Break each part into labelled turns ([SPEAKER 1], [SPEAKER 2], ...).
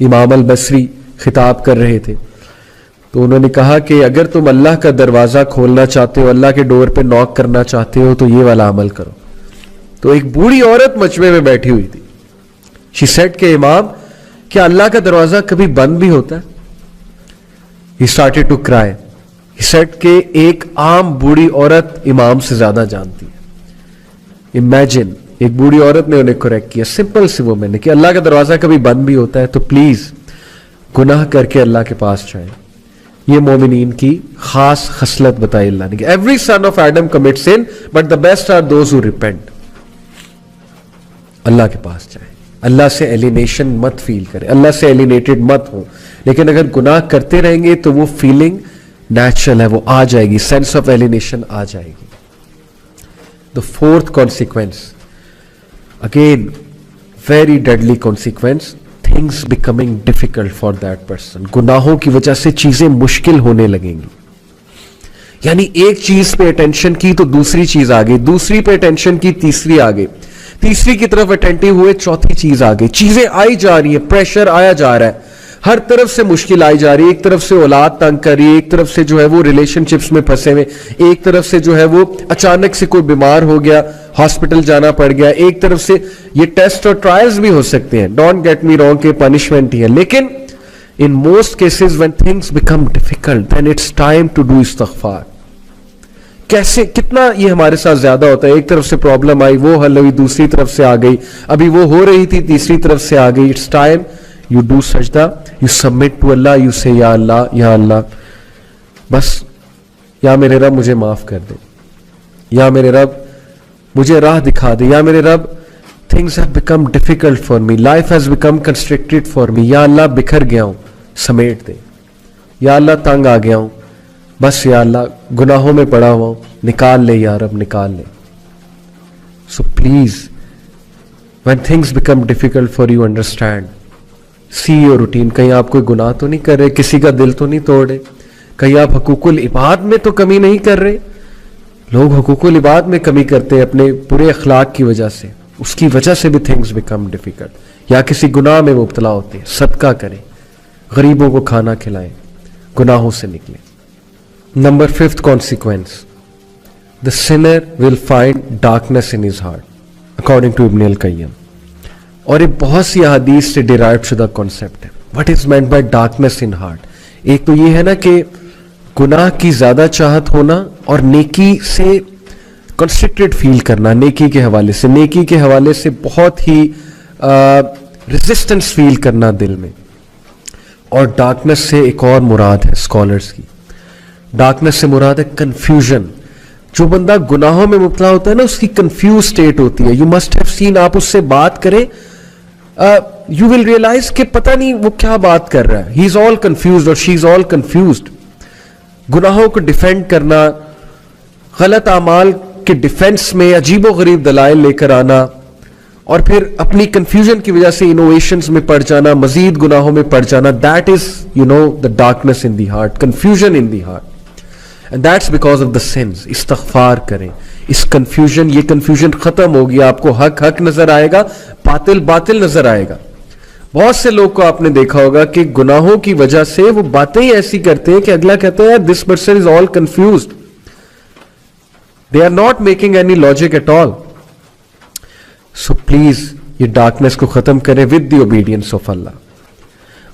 [SPEAKER 1] امام البصری خطاب کر رہے تھے، تو انہوں نے کہا کہ اگر تم اللہ کا دروازہ کھولنا چاہتے ہو، اللہ کے ڈور پہ نوک کرنا چاہتے ہو، تو یہ والا عمل کرو. تو ایک بوڑھی عورت مجمع میں بیٹھی ہوئی تھی. شی سیڈ کہ امام، کیا اللہ کا دروازہ کبھی بند بھی ہوتا ہے؟ He started to cry. He said کہ ایک عام بوڑھی عورت امام سے زیادہ جانتی ہے. امیجن، ایک بوڑھی عورت نے انہیں کریکٹ کیا، سمپل سی وہ میں نے کہ اللہ کا دروازہ کبھی بند بھی ہوتا ہے، تو پلیز گناہ کر کے اللہ کے پاس جائیں. یہ مومنین کی خاص خصلت بتائی اللہ نے کہ every son of Adam commit sin but the best are those who repent. اللہ کے پاس جائیں، اللہ سے ایلینیشن مت فیل کریں، اللہ سے ایلینیٹڈ مت ہو. لیکن اگر گناہ کرتے رہیں گے تو وہ فیلنگ نیچرل ہے، وہ آ جائے گی، سینس آف ایلینیشن آ جائے گی. The fourth consequence, again very deadly consequence, things becoming difficult for that person. گناہوں کی وجہ سے چیزیں مشکل ہونے لگیں گی. یعنی ایک چیز پہ اٹینشن کی تو دوسری چیز آ گئی، دوسری پہ اٹینشن کی تیسری آ گئی، تیسری کی طرف اٹینٹیو ہوئے چوتھی چیز آ گئی. چیزیں آئی جا رہی ہیں، پریشر آیا جا رہا ہے، ہر طرف سے مشکل آئی جا رہی ہے. ایک طرف سے اولاد تنگ کر رہی ہے، ایک طرف سے جو ہے وہ ریلیشن شپس میں پھنسے ہوئے، ایک طرف سے جو ہے وہ اچانک سے کوئی بیمار ہو گیا، ہاسپٹل جانا پڑ گیا، ایک طرف سے یہ ٹیسٹ اور ٹرائلز بھی ہو سکتے ہیں، ڈونٹ گیٹ می رانگ کہ پنشمنٹ ہی ہے. لیکن in most cases when things become difficult then it's time to do استغفار. کیسے کتنا یہ ہمارے ساتھ زیادہ ہوتا ہے، ایک طرف سے پرابلم آئی وہ حل ہوئی، دوسری طرف سے آ گئی، ابھی وہ ہو رہی تھی تیسری طرف سے آ گئی. It's time you do sajda, you submit to Allah, you say یا اللہ بس یا میرے رب مجھے معاف کر دے، یا میرے رب مجھے راہ دکھا دے، یا میرے رب things have become difficult for me, life has become constricted for me, یا اللہ بکھر گیا ہوں سمیٹ دے، یا اللہ تنگ آ گیا ہوں بس، یا اللہ گناہوں میں پڑا ہوا ہوں نکال لے یا رب نکال لے. So please when things become difficult for you, understand, see your routine. کہیں آپ کوئی گناہ تو نہیں کر رہے، کسی کا دل تو نہیں توڑ رہے، کہیں آپ حقوق العباد میں تو کمی نہیں کر رہے. لوگ حقوق العباد میں کمی کرتے ہیں اپنے برے اخلاق کی وجہ سے، اس کی وجہ سے بھی تھنگز بیکم ڈیفیکلٹ. یا کسی گناہ میں مبتلا ہوتے ہیں، صدقہ کریں، غریبوں کو کھانا کھلائیں، گناہوں سے نکلیں. Number 5th consequence, the sinner will find darkness in his heart according to Ibn al-Qayyim. اور یہ بہت سی احادیث سے ڈیرائیو شدہ کانسیپٹ ہے. What is meant by darkness in heart? ایک تو یہ ہے نا کہ گناہ کی زیادہ چاہت ہونا اور نیکی سے کنسٹرکٹڈ فیل کرنا، نیکی کے حوالے سے، نیکی کے حوالے سے بہت ہی ریزسٹنس فیل کرنا دل میں. اور ڈارکنیس سے ایک اور مراد ہے اسکالرس کی، ڈارکنیس سے مراد ہے کنفیوژن. جو بندہ گناہوں میں مبتلا ہوتا ہے نا، اس کی کنفیوز اسٹیٹ ہوتی ہے. یو مسٹ ہیو سین، آپ اس سے بات کریں you will realize کہ پتہ نہیں وہ کیا بات کر رہا ہے. he is all confused اور she is all confused. گناہوں کو ڈیفینڈ کرنا، غلط اعمال کے ڈیفینس میں عجیب و غریب دلائل لے کر آنا، اور پھر اپنی کنفیوژن کی وجہ سے انوویشنز میں پڑ جانا، مزید گناہوں میں پڑ جانا. that is the darkness in the heart, confusion in the heart, and that's because of the sins. استغفار کریں. اس کنفیوژن، یہ کنفیوژن ختم ہوگی، آپ کو حق حق نظر آئے گا، باطل باطل نظر آئے گا. بہت سے لوگ کو آپ نے دیکھا ہوگا کہ گناہوں کی وجہ سے وہ باتیں ہی ایسی کرتے ہیں کہ اگلا کہتا ہے this person is all confused, they are not making any logic at all. So please یہ ڈارکنیس کو ختم کریں with the obedience of Allah.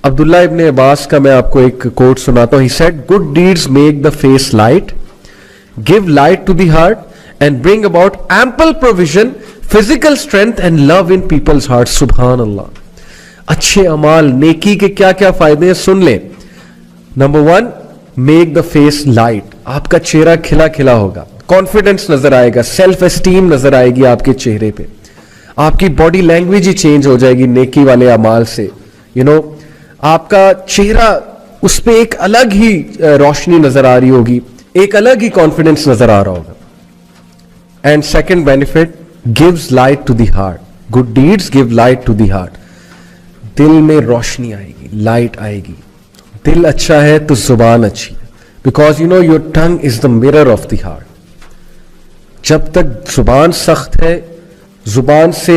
[SPEAKER 1] Abdullah ibn Abbas کا میں آپ کو ایک کوٹ سناتا ہوں. He said good deeds make the face light, give light to the heart and bring about ample provision, physical strength and love in people's hearts. سبحان اللہ. اچھے اعمال، نیکی کے کیا کیا فائدے ہیں سن لیں. Number 1، make the face light. آپ کا چہرہ کھلا کھلا ہوگا، کانفیڈنس نظر آئے گا، سیلف اسٹیم نظر آئے گی آپ کے چہرے پہ، آپ کی باڈی لینگویج ہی چینج ہو جائے گی نیکی والے اعمال سے. آپ کا چہرہ اس پہ ایک الگ ہی روشنی نظر آ رہی ہوگی، ایک الگ ہی کانفیڈنس نظر آ رہا ہوگا. And second benefit, gives light to the heart. Good deeds give light to the heart. دل میں روشنی آئے گی، لائٹ آئے گی. دل اچھا ہے تو زبان اچھی ہے. Because your tongue is the mirror of the heart. جب تک زبان سخت ہے، زبان سے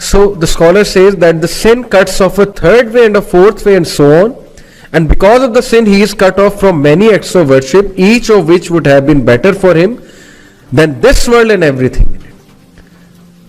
[SPEAKER 1] So the scholar says that the sin cuts off a third way and a fourth way and so on, and because of the sin he is cut off from many acts of worship, each of which would have been better for him than this world and everything in it.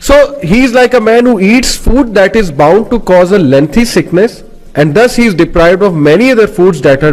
[SPEAKER 1] So he is like a man who eats food that is bound to cause a lengthy sickness, and thus he is deprived of many other foods that are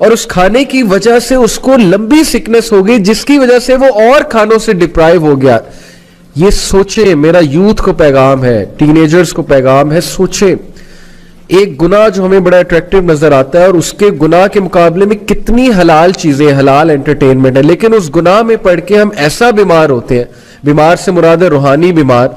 [SPEAKER 1] اور اس کھانے کی وجہ سے اس کو لمبی sickness ہو گئی جس کی وجہ سے وہ اور کھانوں سے ڈپرائیو ہو گیا. یہ سوچیں, میرا یوتھ کو پیغام ہے, ٹین ایجرز کو پیغام ہے, سوچیں ایک گناہ جو ہمیں بڑا اٹریکٹیو نظر آتا ہے اور اس کے گناہ کے مقابلے میں کتنی حلال چیزیں, حلال انٹرٹینمنٹ ہے, لیکن اس گناہ میں پڑھ کے ہم ایسا بیمار ہوتے ہیں, بیمار سے مراد ہے روحانی بیمار,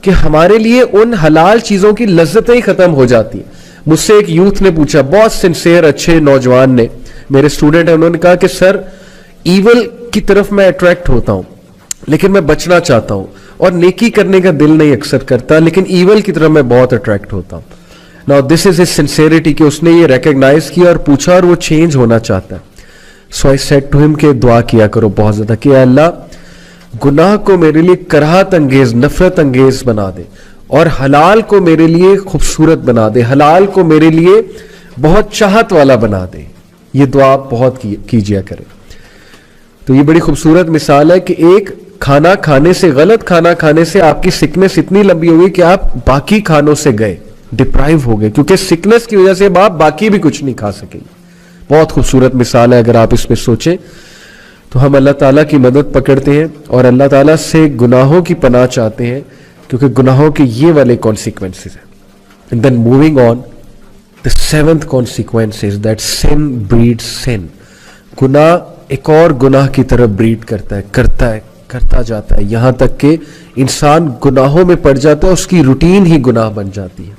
[SPEAKER 1] کہ ہمارے لیے ان حلال چیزوں کی لذتیں ہی ختم ہو جاتی ہیں. مجھ سے ایک یوتھ نے پوچھا, بہت سنسیئر اچھے نوجوان نے, میرے اسٹوڈنٹ ہیں, انہوں نے کہا کہ سر ایول کی طرف میں اٹریکٹ ہوتا ہوں لیکن میں بچنا چاہتا ہوں, اور نیکی کرنے کا دل نہیں اکثر کرتا, لیکن ایول کی طرف میں بہت اٹریکٹ ہوتا ہوں. Now this is his sincerity کہ اس نے یہ ریکگنائز کیا اور پوچھا اور وہ چینج ہونا چاہتا ہے. So I said to him کہ دعا کیا کرو بہت زیادہ کہ اے اللہ گناہ کو میرے لیے کراہت انگیز, نفرت انگیز بنا دے, اور حلال کو میرے لیے خوبصورت بنا دے, حلال کو میرے لیے بہت چاہت والا بنا دے. یہ دعا بہت کیجیا کرے. تو یہ بڑی خوبصورت مثال ہے کہ ایک کھانا کھانے سے, غلط کھانا کھانے سے آپ کی سکنس اتنی لمبی ہوگی کہ آپ باقی کھانوں سے گئے, ڈپرائیو ہو گئے, کیونکہ سکنس کی وجہ سے آپ باقی بھی کچھ نہیں کھا سکیں. بہت خوبصورت مثال ہے. اگر آپ اس پہ سوچیں تو ہم اللہ تعالیٰ کی مدد پکڑتے ہیں اور اللہ تعالیٰ سے گناہوں کی پناہ چاہتے ہیں, کیونکہ گناہوں کے یہ والے کانسیکوینسز ہیں. And then moving on, the seventh consequence is that sin breeds sin. گناہ ایک اور گناہ کی طرف بریڈ کرتا جاتا ہے, یہاں تک کہ انسان گناہوں میں پڑ جاتا ہے, اس کی روٹین ہی گناہ بن جاتی ہے,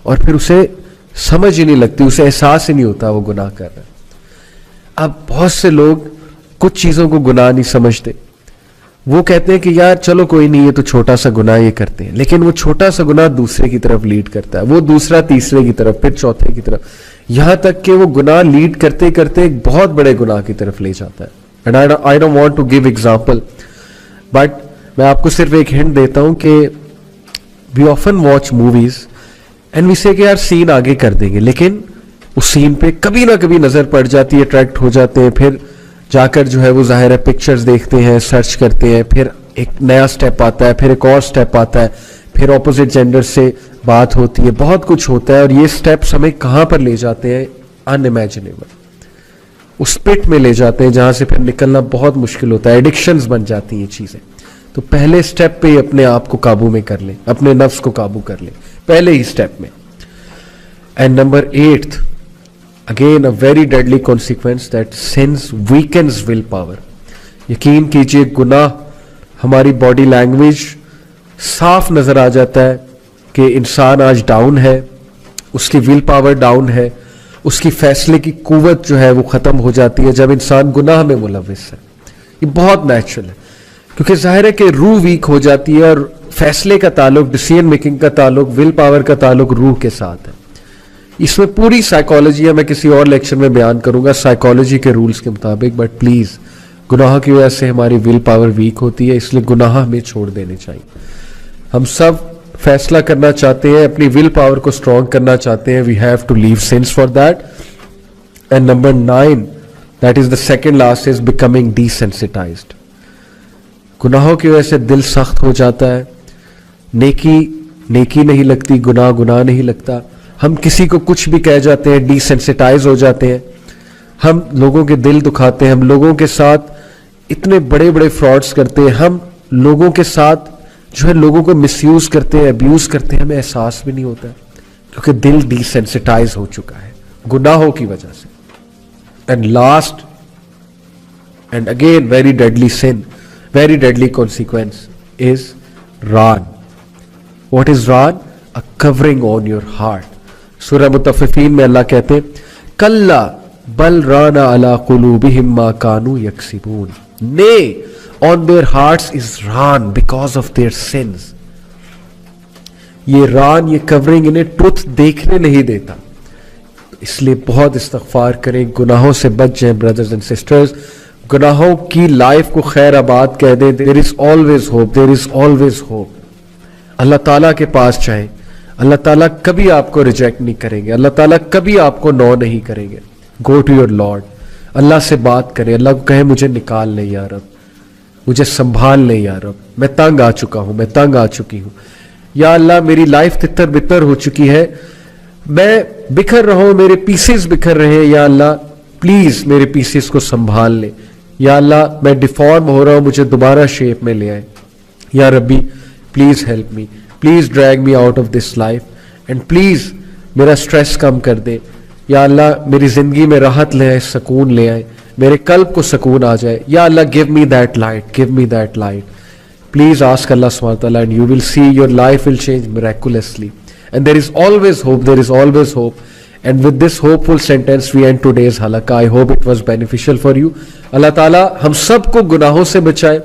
[SPEAKER 1] اور پھر اسے سمجھ ہی نہیں لگتی, اسے احساس ہی نہیں ہوتا وہ گناہ کر رہا ہے. اب بہت سے لوگ کچھ چیزوں کو گناہ نہیں سمجھتے, وہ کہتے ہیں کہ یار چلو کوئی نہیں, یہ تو چھوٹا سا گناہ یہ کرتے ہیں, لیکن وہ چھوٹا سا گناہ دوسرے کی طرف لیڈ کرتا ہے, وہ دوسرا تیسرے کی طرف, پھر چوتھے کی طرف, یہاں تک کہ وہ گناہ لیڈ کرتے کرتے ایک بہت بڑے گناہ کی طرف لے جاتا ہے. And I don't want to give example, but میں آپ کو صرف ایک ہنٹ دیتا ہوں کہ we often watch movies and we say کہ یار سین آگے کر دیں گے, لیکن اس سین پہ کبھی نہ کبھی نظر پڑ جاتی ہے, اٹریکٹ ہو جاتے ہیں, پھر جا کر جو ہے وہ ظاہر ہے پکچرز دیکھتے ہیں, سرچ کرتے ہیں, پھر ایک نیا سٹیپ آتا ہے, پھر ایک اور سٹیپ آتا ہے, پھر اپوزٹ جینڈر سے بات ہوتی ہے, بہت کچھ ہوتا ہے, اور یہ سٹیپس ہمیں کہاں پر لے جاتے ہیں, ان امیجنیبل, اس پٹ میں لے جاتے ہیں جہاں سے پھر نکلنا بہت مشکل ہوتا ہے, ایڈکشنز بن جاتی ہیں یہ چیزیں. تو پہلے سٹیپ پہ ہی اپنے آپ کو قابو میں کر لیں, اپنے نفس کو قابو کر لیں پہلے ہی سٹیپ میں. And number 8th, again a very deadly consequence, that sins weakens will power. یقین کیجئے گناہ ہماری باڈی لینگویج صاف نظر آ جاتا ہے کہ انسان آج ڈاؤن ہے, اس کی ول پاور ڈاؤن ہے, اس کی فیصلے کی قوت جو ہے وہ ختم ہو جاتی ہے جب انسان گناہ میں ملوث ہے. یہ بہت نیچرل ہے, کیونکہ ظاہر ہے کہ روح ویک ہو جاتی ہے, اور فیصلے کا تعلق, ڈیسیژن میکنگ کا تعلق, ول پاور کا تعلق روح کے ساتھ ہے. اس میں پوری سائیکالوجی ہے, میں کسی اور لیکچر میں بیان کروں گا سائیکالوجی کے رولز کے مطابق, بٹ پلیز گناہوں کی وجہ سے ہماری ول پاور ویک ہوتی ہے, اس لیے گناہ ہمیں چھوڑ دینے چاہیے. ہم سب فیصلہ کرنا چاہتے ہیں, اپنی ول پاور کو اسٹرانگ کرنا چاہتے ہیں, we have to leave sins for that. And number 9, that is the second last, is becoming desensitized. گناہوں کی وجہ سے دل سخت ہو جاتا ہے, نیکی نہیں لگتی, گناہ نہیں لگتا, ہم کسی کو کچھ بھی کہہ جاتے ہیں, ڈیسینسٹائز ہو جاتے ہیں, ہم لوگوں کے دل دکھاتے ہیں, ہم لوگوں کے ساتھ اتنے بڑے بڑے فراڈز کرتے ہیں, ہم لوگوں کے ساتھ جو ہے لوگوں کو مس یوز کرتے ہیں, ابیوز کرتے ہیں, ہمیں احساس بھی نہیں ہوتا ہے, کیونکہ دل ڈیسینسٹائز ہو چکا ہے گناہوں کی وجہ سے. And last and again very deadly sin, very deadly consequence is ران. واٹ از ران؟ A covering on your heart. سورہ مطففین میں اللہ کہتے ہیں کلا بل ران علی قلوبہم ما کانوا یکسبون. Nay, on their hearts is raan because of their sins. یہ ران, یہ کورنگ انہیں ٹروتھ دیکھنے نہیں دیتا, اس لیے بہت استغفار کریں, گناہوں سے بچ جائیں بردرز اینڈ سسٹرز, گناہوں کی لائف کو خیر آباد کہہ دیں. There is always hope, there is always hope. اللہ تعالیٰ کے پاس جائیں, اللہ تعالیٰ کبھی آپ کو ریجیکٹ نہیں کریں گے, اللہ تعالیٰ کبھی آپ کو نو نہیں کریں گے. گو ٹو یور لارڈ, اللہ سے بات کریں, اللہ کو کہیں مجھے نکال لیں یا رب, مجھے سنبھال لیں یا رب, میں تنگ آ چکا ہوں, میں تنگ آ چکی ہوں, یا اللہ میری لائف تتر بتر ہو چکی ہے, میں بکھر رہا ہوں, میرے پیسز بکھر رہے ہیں, یا اللہ پلیز میرے پیسز کو سنبھال لے. یا اللہ میں ڈیفارم ہو رہا ہوں, مجھے دوبارہ شیپ میں لے آئے. یا ربی please help me, please drag me out of this life, and please میرا اسٹریس کم کر دے. یا اللہ میری زندگی میں راحت لے آئے, سکون لے آئے, میرے قلب کو سکون آ جائے. یا اللہ give me that light, give me that light. Please ask Allah subhanahu wa ta'ala and you will see your life will change miraculously. And there is always hope, there is always hope. And with this hopeful sentence we end today's halaqah. I hope it was beneficial for you. Allah ta'ala ہم سب کو گناہوں سے بچائے,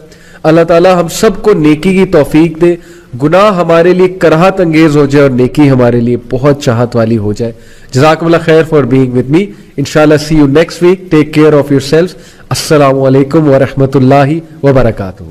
[SPEAKER 1] اللہ تعالیٰ ہم سب کو نیکی کی توفیق دے, گناہ ہمارے لیے کراہت انگیز ہو جائے اور نیکی ہمارے لیے بہت چاہت والی ہو جائے. جزاکم اللہ خیر for being with me. Inshallah see you next week. Take care of yourselves. السلام علیکم ورحمۃ اللہ وبرکاتہ.